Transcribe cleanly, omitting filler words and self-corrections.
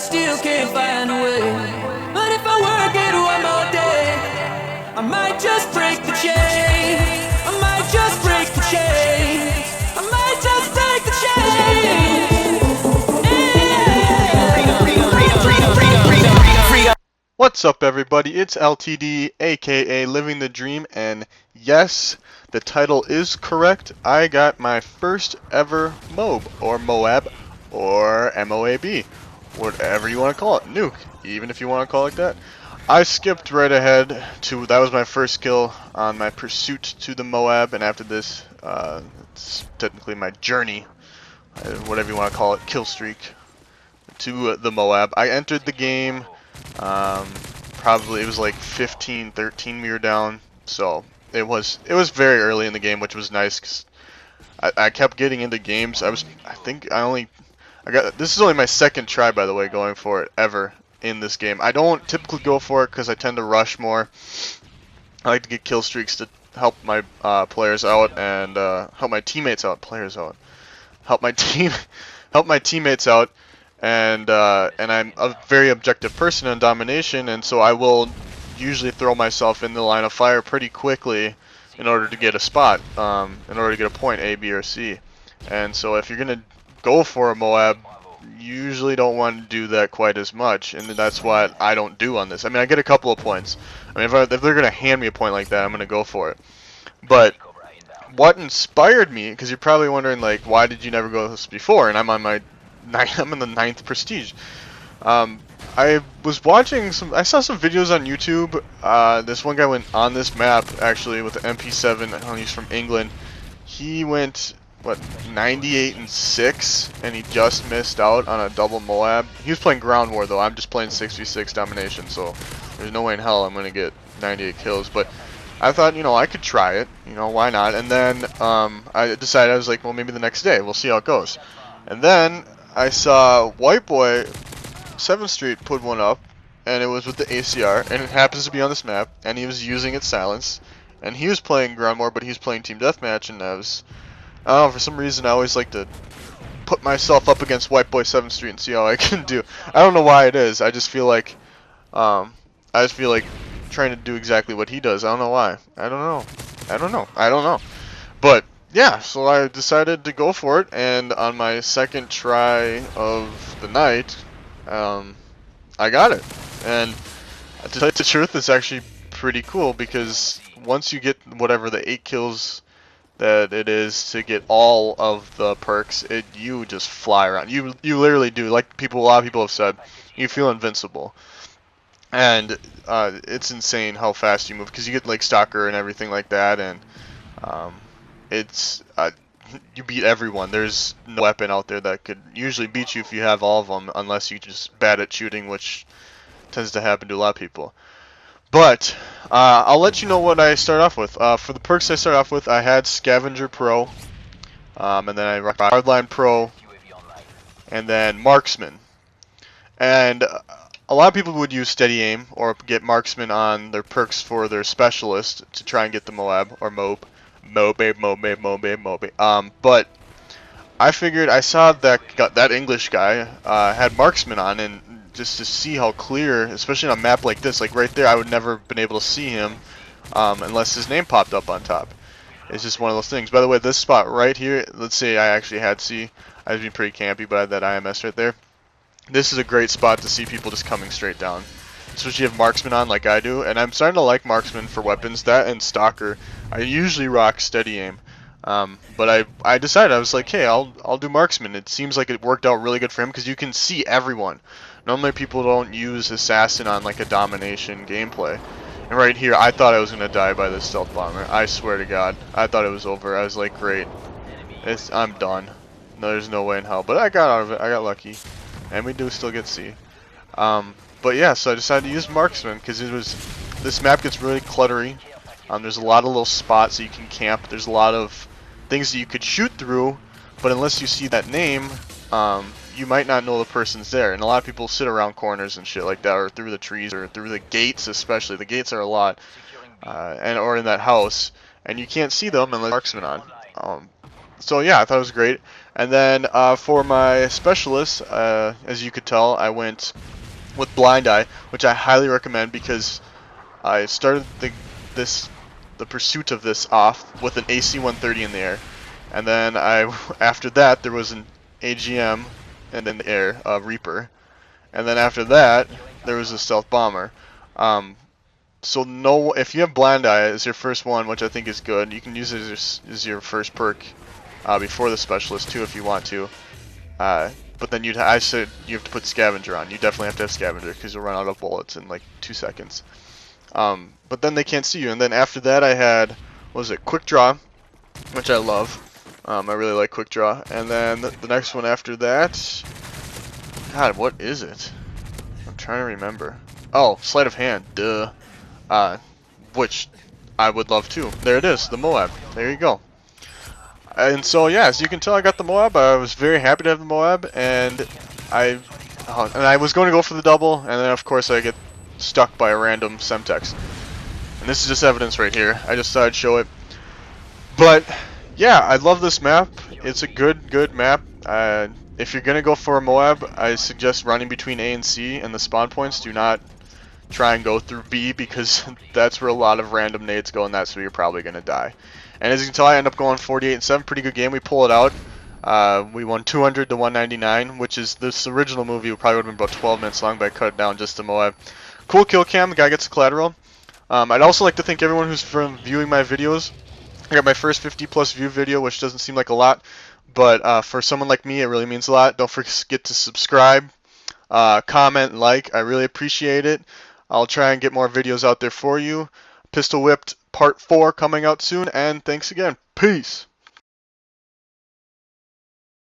still can't find a way. But if I work it one more day, I might just break the chain. I might just break the chain. I might just break the chain. What's up, everybody? It's LTD, aka Living the Dream, and yes, the title is correct. I got my first ever MOAB, or MOAB, or MOAB, whatever you want to call it, nuke, even if you want to call it that. I skipped right ahead to, that was my first kill on my pursuit to the MOAB, and after this, it's technically my journey, whatever you want to call it, kill streak, to the MOAB. I entered the game. Probably it was like 15-13 we were down, so it was very early in the game, which was nice because I kept getting into games. This is only my second try, by the way, going for it ever in this game. I don't typically go for it because I tend to rush more. I like to get kill streaks to help my players out and help my teammates out. Help my teammates out. And I'm a very objective person in Domination, and so I will usually throw myself in the line of fire pretty quickly in order to get a spot, in order to get a point A, B, or C. And so if you're gonna go for a MOAB, you usually don't want to do that quite as much, and that's what I don't do on this. I mean, I get a couple of points. I mean, if they're gonna hand me a point like that, I'm gonna go for it. But what inspired me, because you're probably wondering, like, why did you never go this before? And I'm in the 9th prestige. I was watching I saw some videos on YouTube. This one guy went on this map actually with the MP7. He's from England. He went 98-6, and he just missed out on a double MOAB. He was playing ground war though. I'm just playing 6v6 domination, so there's no way in hell I'm gonna get 98 kills. But I thought, I could try it. Why not? And then I decided, I was like, well, maybe the next day we'll see how it goes. And then I saw White Boy 7th Street put one up, and it was with the ACR, and it happens to be on this map, and he was using its silence, and he was playing ground war, but he was playing team deathmatch, and I don't know, for some reason I always like to put myself up against White Boy 7th Street and see how I can do. I don't know why it is. I just feel like trying to do exactly what he does. I don't know why. I don't know. But yeah, so I decided to go for it, and on my second try of the night, I got it. And to tell you the truth, it's actually pretty cool, because once you get whatever the 8 kills that it is to get all of the perks, you just fly around. You literally do, like a lot of people have said, you feel invincible. And it's insane how fast you move, because you get like Stalker and everything like that, and you beat everyone. There's no weapon out there that could usually beat you if you have all of them, unless you're just bad at shooting, which tends to happen to a lot of people. But I'll let you know what I start off with. For the perks I start off with, I had Scavenger Pro, and then I rocked Hardline Pro, and then Marksman. And a lot of people would use Steady Aim or get Marksman on their perks for their Specialist to try and get the MOAB or MOAB. But I figured, I saw that English guy had Marksman on, and just to see how clear, especially on a map like this, like right there, I would never have been able to see him unless his name popped up on top. It's just one of those things. By the way, this spot right here, let's say I actually had C. I was being pretty campy by that IMS right there. This is a great spot to see people just coming straight down, especially if you have Marksman on like I do, and I'm starting to like Marksman for weapons. That and Stalker, I usually rock Steady Aim, but I decided, I was like, hey, I'll do Marksman. It seems like it worked out really good for him because you can see everyone. Normally people don't use Assassin on like a Domination gameplay, and right here I thought I was gonna die by this stealth bomber. I swear to God, I thought it was over. I was like, great, I'm done. No, there's no way in hell. But I got out of it. I got lucky. And we do still get C. But yeah, so I decided to use Marksman because this map gets really cluttery. There's a lot of little spots that you can camp. There's a lot of things that you could shoot through, but unless you see that name, you might not know the person's there. And a lot of people sit around corners and shit like that, or through the trees, or through the gates especially. The gates are a lot, or in that house, and you can't see them unless Marksman on. So yeah, I thought it was great. And then for my specialist, as you could tell, I went with Blind Eye, which I highly recommend because I started the pursuit of this off with an AC-130 in the air, and then after that there was an AGM and in the air, Reaper, and then after that there was a stealth bomber. So no, if you have Blind Eye as your first one, which I think is good, you can use it as your first perk before the specialist too if you want to. But then I said you have to put Scavenger on. You definitely have to have Scavenger because you'll run out of bullets in like 2 seconds. But then they can't see you. And then after that I had, what was it, Quick Draw, which I love. I really like Quick Draw. And then the next one after that, God, what is it? I'm trying to remember. Oh, Sleight of Hand, duh. Which I would love too. There it is, the MOAB. There you go. And so yeah, as you can tell, I got the MOAB. I was very happy to have the MOAB, and I was going to go for the double, and then of course I get stuck by a random Semtex. And this is just evidence right here. I just thought I'd show it. But yeah, I love this map. It's a good map. If you're gonna go for a MOAB, I suggest running between A and C and the spawn points. Do not try and go through B because that's where a lot of random nades go, and that's where you're probably gonna die. And as you can tell, I end up going 48-7. Pretty good game. We pull it out. We won 200 to 199, which is this original movie probably would have been about 12 minutes long, but I cut it down just to MOAB. Cool kill cam. The guy gets a collateral. I'd also like to thank everyone who's viewing my videos. I got my first 50+ view video, which doesn't seem like a lot, but for someone like me, it really means a lot. Don't forget to subscribe, comment, and like. I really appreciate it. I'll try and get more videos out there for you. Pistol Whipped Part 4 coming out soon, and thanks again. Peace!